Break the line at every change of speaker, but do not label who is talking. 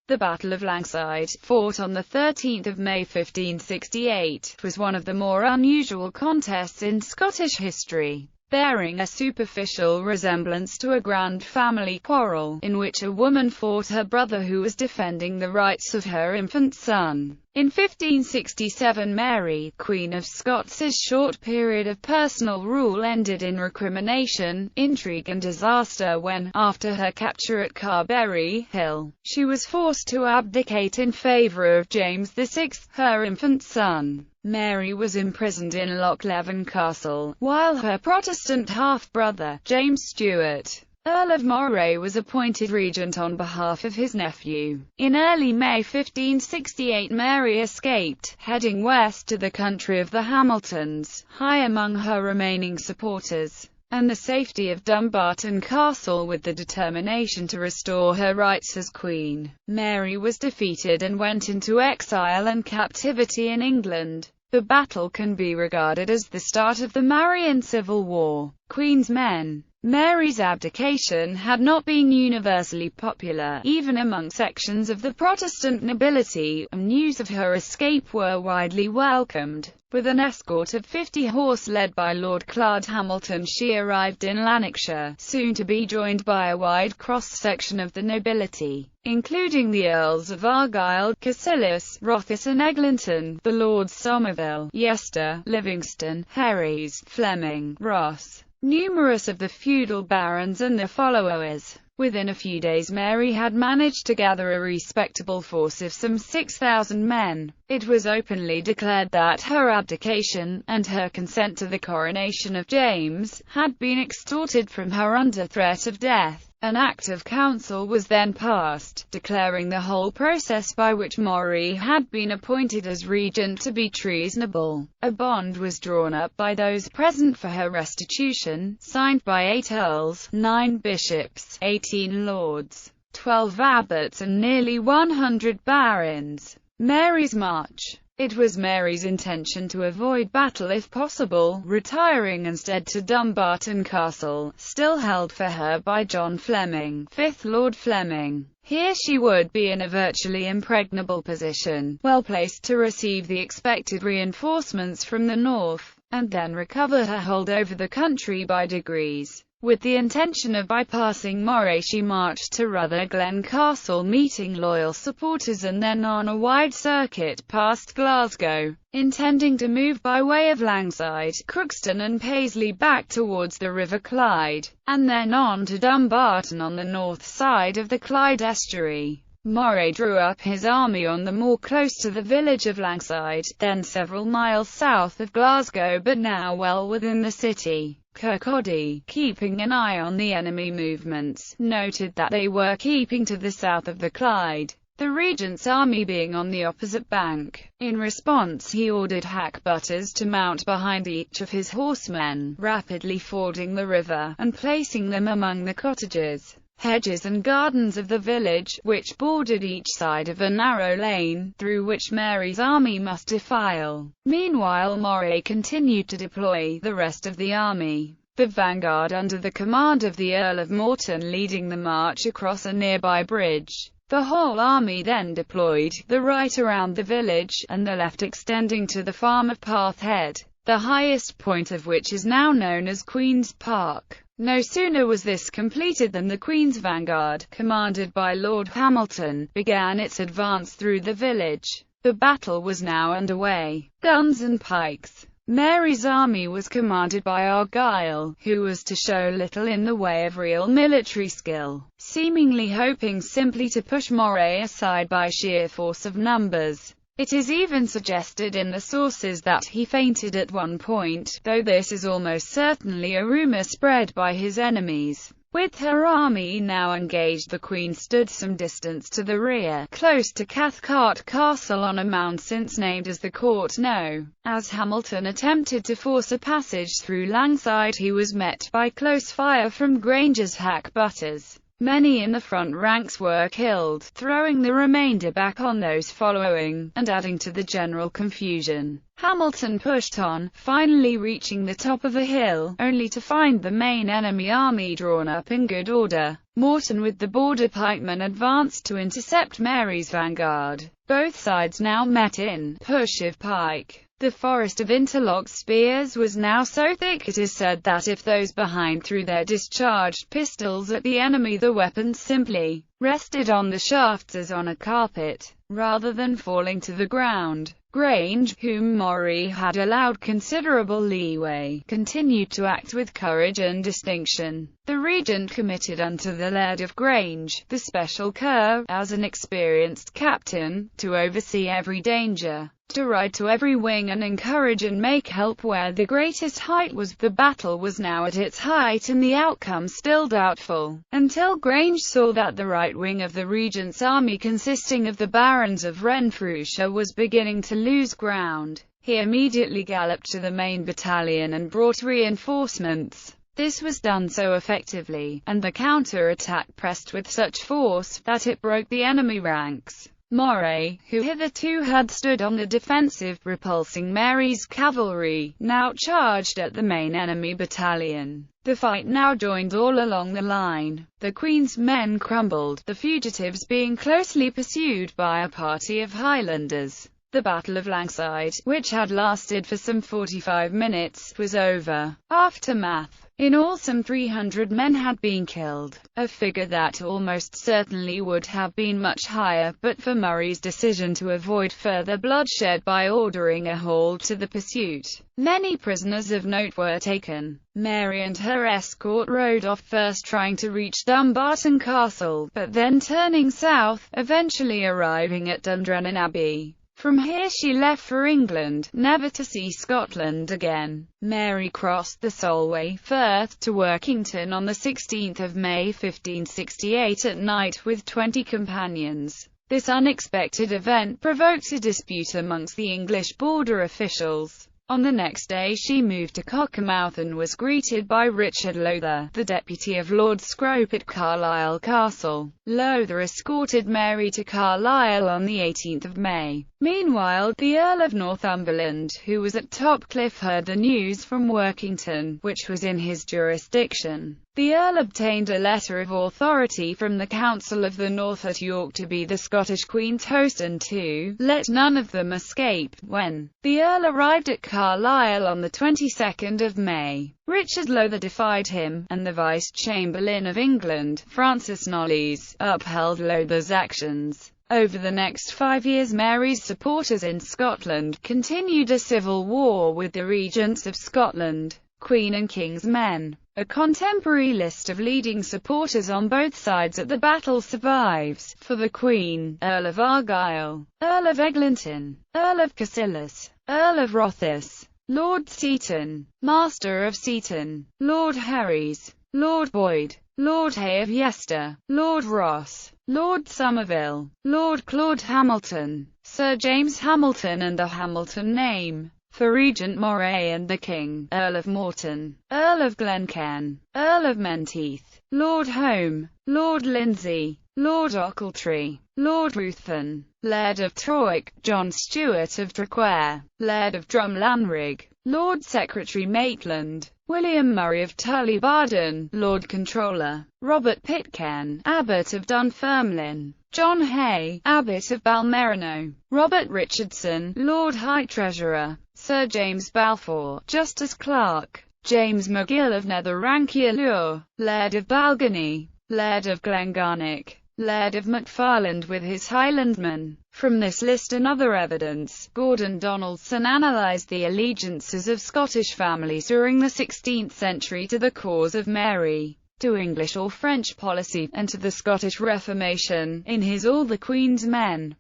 The Battle of Langside, fought on 13 May 1568, was one of the more unusual contests in Scottish history, bearing a superficial resemblance to a grand family quarrel, in which a woman fought her brother who was defending the rights of her infant son. In 1567 Mary, Queen of Scots' short period of personal rule ended in recrimination, intrigue and disaster when, after her capture at Carberry Hill, she was forced to abdicate in favour of James VI, her infant son. Mary was imprisoned in Loch Leven Castle, while her Protestant half-brother, James Stuart, Earl of Moray, was appointed regent on behalf of his nephew. In early May 1568 Mary escaped, heading west to the country of the Hamiltons, high among her remaining supporters, and the safety of Dumbarton Castle with the determination to restore her rights as queen. Mary was defeated and went into exile and captivity in England. The battle can be regarded as the start of the Marian Civil War. Queen's men. Mary's abdication had not been universally popular, even among sections of the Protestant nobility, and news of her escape were widely welcomed. With an escort of 50 horse led by Lord Claude Hamilton, she arrived in Lanarkshire, soon to be joined by a wide cross-section of the nobility, including the Earls of Argyll, Cassilis, Rothes and Eglinton, the Lords Somerville, Yester, Livingston, Herries, Fleming, Ross, numerous of the feudal barons and their followers. Within a few days Mary had managed to gather a respectable force of some 6,000 men. It was openly declared that her abdication, and her consent to the coronation of James, had been extorted from her under threat of death. An Act of Council was then passed, declaring the whole process by which Mary had been appointed as regent to be treasonable. A bond was drawn up by those present for her restitution, signed by 8 earls, 9 bishops, 18 lords, 12 abbots and nearly 100 barons. Mary's march. It was Mary's intention to avoid battle if possible, retiring instead to Dumbarton Castle, still held for her by John Fleming, 5th Lord Fleming. Here she would be in a virtually impregnable position, well placed to receive the expected reinforcements from the north, and then recover her hold over the country by degrees. With the intention of bypassing Moray, she marched to Rutherglen Castle, meeting loyal supporters, and then on a wide circuit past Glasgow, intending to move by way of Langside, Crookston and Paisley back towards the River Clyde, and then on to Dumbarton on the north side of the Clyde estuary. Moray drew up his army on the moor close to the village of Langside, then several miles south of Glasgow but now well within the city. Kirkcaldy, keeping an eye on the enemy movements, noted that they were keeping to the south of the Clyde, the regent's army being on the opposite bank. In response he ordered hackbutters to mount behind each of his horsemen, rapidly fording the river, and placing them among the cottages, hedges and gardens of the village, which bordered each side of a narrow lane, through which Mary's army must defile. Meanwhile Moray continued to deploy the rest of the army, the vanguard under the command of the Earl of Morton leading the march across a nearby bridge. The whole army then deployed, the right around the village, and the left extending to the farm of Pathhead, the highest point of which is now known as Queen's Park. No sooner was this completed than the Queen's vanguard, commanded by Lord Hamilton, began its advance through the village. The battle was now underway. Guns and pikes. Mary's army was commanded by Argyll, who was to show little in the way of real military skill, seemingly hoping simply to push Moray aside by sheer force of numbers. It is even suggested in the sources that he fainted at one point, though this is almost certainly a rumour spread by his enemies. With her army now engaged, the Queen stood some distance to the rear, close to Cathcart Castle on a mound since named as the Court No. As Hamilton attempted to force a passage through Langside, he was met by close fire from Granger's hackbutters. Many in the front ranks were killed, throwing the remainder back on those following, and adding to the general confusion. Hamilton pushed on, finally reaching the top of a hill, only to find the main enemy army drawn up in good order. Morton with the border pikemen advanced to intercept Mary's vanguard. Both sides now met in push of pike. The forest of interlocked spears was now so thick it is said that if those behind threw their discharged pistols at the enemy, the weapons simply rested on the shafts as on a carpet, rather than falling to the ground. Grange, whom Maury had allowed considerable leeway, continued to act with courage and distinction. The regent committed unto the Laird of Grange, the special Ker, as an experienced captain, to oversee every danger, to ride to every wing and encourage and make help where the greatest height was. The battle was now at its height and the outcome still doubtful, until Grange saw that the right wing of the regent's army, consisting of the barons of Renfrewshire, was beginning to lose ground. He immediately galloped to the main battalion and brought reinforcements. This was done so effectively, and the counter-attack pressed with such force, that it broke the enemy ranks. Moray, who hitherto had stood on the defensive, repulsing Mary's cavalry, now charged at the main enemy battalion. The fight now joined all along the line. The Queen's men crumbled, the fugitives being closely pursued by a party of Highlanders. The Battle of Langside, which had lasted for some 45 minutes, was over. Aftermath. In all some 300 men had been killed, a figure that almost certainly would have been much higher, but for Murray's decision to avoid further bloodshed by ordering a halt to the pursuit. Many prisoners of note were taken. Mary and her escort rode off, first trying to reach Dumbarton Castle, but then turning south, eventually arriving at Dundrennan Abbey. From here she left for England, never to see Scotland again. Mary crossed the Solway Firth to Workington on the 16th of May 1568 at night with 20 companions. This unexpected event provoked a dispute amongst the English border officials. On the next day she moved to Cockermouth and was greeted by Richard Lowther, the deputy of Lord Scrope at Carlisle Castle. Lowther escorted Mary to Carlisle on the 18th of May. Meanwhile, the Earl of Northumberland, who was at Topcliffe, heard the news from Workington, which was in his jurisdiction. The Earl obtained a letter of authority from the Council of the North at York to be the Scottish Queen's host and to let none of them escape. When the Earl arrived at Carlisle on the 22nd of May, Richard Lowther defied him, and the Vice-Chamberlain of England, Francis Knollys, upheld Lowther's actions. Over the next 5 years, Mary's supporters in Scotland continued a civil war with the regents of Scotland, Queen and King's men. A contemporary list of leading supporters on both sides at the battle survives. For the Queen: Earl of Argyll, Earl of Eglinton, Earl of Cassilis, Earl of Rothes, Lord Seaton, Master of Seaton, Lord Herries, Lord Boyd, Lord Hay of Yester, Lord Ross, Lord Somerville, Lord Claude Hamilton, Sir James Hamilton and the Hamilton name. For Regent Moray and the King: Earl of Morton, Earl of Glencairn, Earl of Menteith, Lord Home, Lord Lindsay, Lord Ochiltree, Lord Ruthven, Laird of Troic, John Stewart of Traquair, Laird of Drumlanrig, Lord Secretary Maitland, William Murray of Tullibardine, Lord Controller, Robert Pitcairn, Abbot of Dunfermline, John Hay, Abbot of Balmerino, Robert Richardson, Lord High Treasurer, Sir James Balfour, Justice Clerk, James McGill of Netherrankia-Lure, Laird of Balgony, Laird of Glengarnock, Laird of McFarland with his Highlandmen. From this list and other evidence, Gordon Donaldson analysed the allegiances of Scottish families during the 16th century to the cause of Mary, to English or French policy, and to the Scottish Reformation, in his All the Queen's Men.